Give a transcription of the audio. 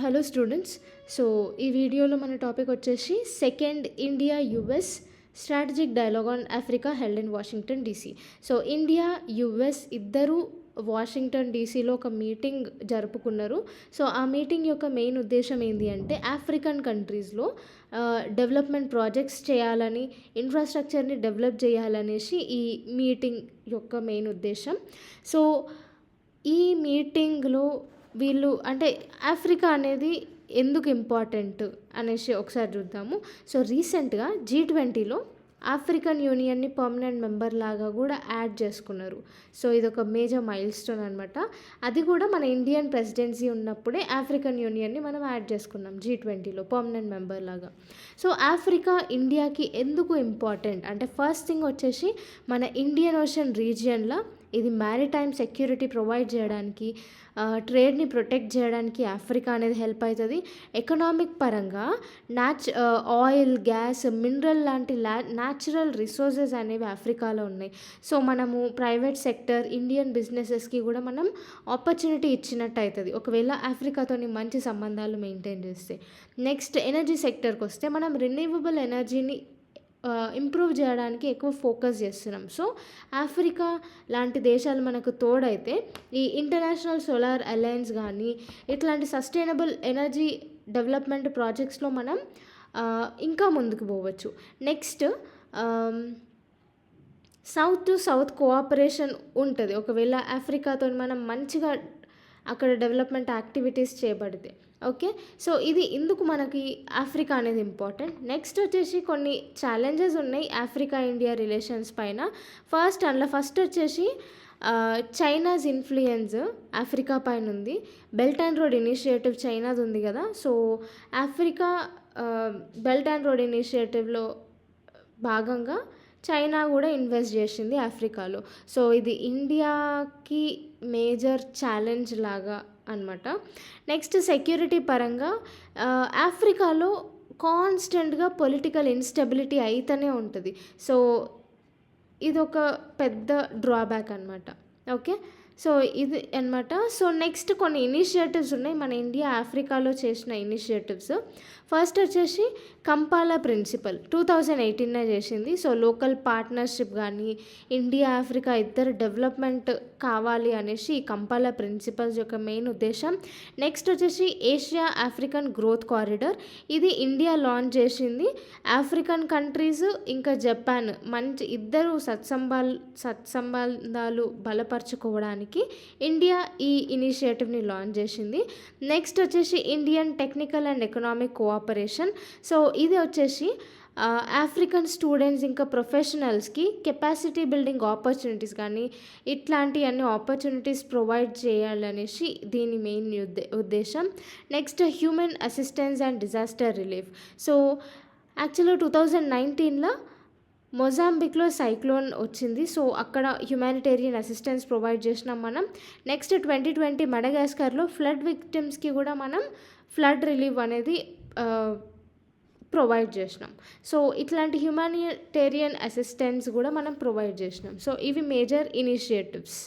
Hello students. So ఈ వీడియోలో మన టాపిక్ వచ్చేసి second India US strategic dialogue on Africa held in Washington DC. So India US ఇద్దరు Washington డీసీలో ఒక meeting జరుపుకున్నారు. సో ఆ మీటింగ్ యొక్క మెయిన్ ఉద్దేశం ఏంటి అంటే ఆఫ్రికన్ కంట్రీస్లో డెవలప్మెంట్ ప్రాజెక్ట్స్ చేయాలని, ఇన్ఫ్రాస్ట్రక్చర్ని డెవలప్ చేయాలనేసి ఈ మీటింగ్ యొక్క మెయిన్ ఉద్దేశం. సో ఈ మీటింగ్లో వీళ్ళు అంటే ఆఫ్రికా అనేది ఎందుకు ఇంపార్టెంట్ అనేసి ఒకసారి చూద్దాము. సో రీసెంట్గా G20లో ఆఫ్రికన్ యూనియన్ని పర్మనెంట్ మెంబర్ లాగా కూడా యాడ్ చేసుకున్నారు. సో ఇది ఒక మేజర్ మైల్ స్టోన్ అనమాట. అది కూడా మన ఇండియన్ ప్రెసిడెన్సీ ఉన్నప్పుడే ఆఫ్రికన్ యూనియన్ని మనం యాడ్ చేసుకున్నాం G20లో పర్మనెంట్ మెంబర్ లాగా. సో ఆఫ్రికా ఇండియాకి ఎందుకు ఇంపార్టెంట్ అంటే ఫస్ట్ థింగ్ వచ్చేసి మన ఇండియన్ ఓషన్ రీజియన్లో ఇది మ్యారిటైమ్ సెక్యూరిటీ ప్రొవైడ్ చేయడానికి, ట్రేడ్ని ప్రొటెక్ట్ చేయడానికి ఆఫ్రికా అనేది హెల్ప్ అవుతుంది. ఎకనామిక్ పరంగా ఆయిల్, గ్యాస్, మినరల్ లాంటి న్యాచురల్ రిసోర్సెస్ అనేవి ఆఫ్రికాలో ఉన్నాయి. సో మనము ప్రైవేట్ సెక్టర్, ఇండియన్ బిజినెసెస్కి కూడా మనం ఆపర్చునిటీ ఇచ్చినట్టు అవుతుంది ఒకవేళ ఆఫ్రికాతోని మంచి సంబంధాలు మెయింటైన్ చేస్తే. నెక్స్ట్ ఎనర్జీ సెక్టర్కి వస్తే మనం రిన్యూవబుల్ ఎనర్జీని ఇంప్రూవ్ చేయడానికి ఎక్కువ ఫోకస్ చేస్తున్నాం. సో ఆఫ్రికా లాంటి దేశాలు మనకు తోడైతే ఈ ఇంటర్నేషనల్ సోలార్ అలయన్స్ కానీ ఇట్లాంటి సస్టైనబుల్ ఎనర్జీ డెవలప్మెంట్ ప్రాజెక్ట్స్లో మనం ఇంకా ముందుకు పోవచ్చు. Next south to south cooperation ఉంటుంది ఒకవేళ ఆఫ్రికాతో మనం మంచిగా అక్కడ డెవలప్మెంట్ యాక్టివిటీస్ చేయబడితే. ఓకే, సో ఇది ఇందుకు మనకి ఆఫ్రికా అనేది ఇంపార్టెంట్. నెక్స్ట్ వచ్చేసి కొన్ని ఛాలెంజెస్ ఉన్నాయి ఆఫ్రికా ఇండియా రిలేషన్స్ పైన. ఫస్ట్ వచ్చేసి చైనాస్ ఇన్ఫ్లుయెన్స్ ఆఫ్రికా పైన ఉంది. బెల్ట్ అండ్ రోడ్ ఇనిషియేటివ్ చైనాది ఉంది కదా. So Africa belt and road ఇనిషియేటివ్లో భాగంగా చైనా కూడా ఇన్వెస్ట్ చేసింది ఆఫ్రికాలో. సో ఇది ఇండియాకి మేజర్ ఛాలెంజ్ లాగా అనమాట. నెక్స్ట్ సెక్యూరిటీ పరంగా ఆఫ్రికాలో కాన్స్టెంట్గా పొలిటికల్ ఇన్స్టెబిలిటీ అయితేనే ఉంటుంది. సో ఇది ఒక పెద్ద డ్రాబ్యాక్ అనమాట. ఓకే, సో ఇది అనమాట. సో నెక్స్ట్ కొన్ని ఇనిషియేటివ్స్ ఉన్నాయి మన ఇండియా ఆఫ్రికాలో చేసిన ఇనిషియేటివ్స్. ఫస్ట్ వచ్చేసి కంపాలా ప్రిన్సిపల్ 2018 చేసింది. సో లోకల్ పార్ట్నర్షిప్ కానీ ఇండియా ఆఫ్రికా ఇద్దరు డెవలప్మెంట్ కావాలి అనేసి ఈ కంపాలా ప్రిన్సిపల్స్ యొక్క మెయిన్ ఉద్దేశం. నెక్స్ట్ వచ్చేసి ఏషియా ఆఫ్రికన్ గ్రోత్ కారిడార్, ఇది ఇండియా లాంచ్ చేసింది. ఆఫ్రికన్ కంట్రీస్ ఇంకా జపాన్ మంచి ఇద్దరు సత్సంబంధాలు బలపరచుకోవడానికి ఇండియా ఈ ఇనిషియేటివ్ని లాంచ్ చేసింది. నెక్స్ట్ వచ్చేసి Indian technical and economic cooperation. So ఇది వచ్చేసి ఆఫ్రికన్ స్టూడెంట్స్ ఇంకా ప్రొఫెషనల్స్కి కెపాసిటీ బిల్డింగ్ ఆపర్చునిటీస్ కానీ ఇట్లాంటి అన్ని ఆపర్చునిటీస్ ప్రొవైడ్ చేయాలనేసి దీని మెయిన్ ఉద్దేశం. Next human assistance and disaster relief. So యాక్చువల్గా 2019లో మొజాంబిక్లో సైక్లోన్ వచ్చింది. సో అక్కడ హ్యుమానిటేరియన్ అసిస్టెన్స్ ప్రొవైడ్ చేసినాం మనం. నెక్స్ట్ 2020 మడగాస్కర్లో ఫ్లడ్ విక్టిమ్స్కి కూడా మనం ఫ్లడ్ రిలీఫ్ అనేది ప్రొవైడ్ చేసినాం. సో ఇట్లాంటి హ్యుమానిటేరియన్ అసిస్టెన్స్ కూడా మనం ప్రొవైడ్ చేసినాం. సో ఇవి మేజర్ ఇనిషియేటివ్స్.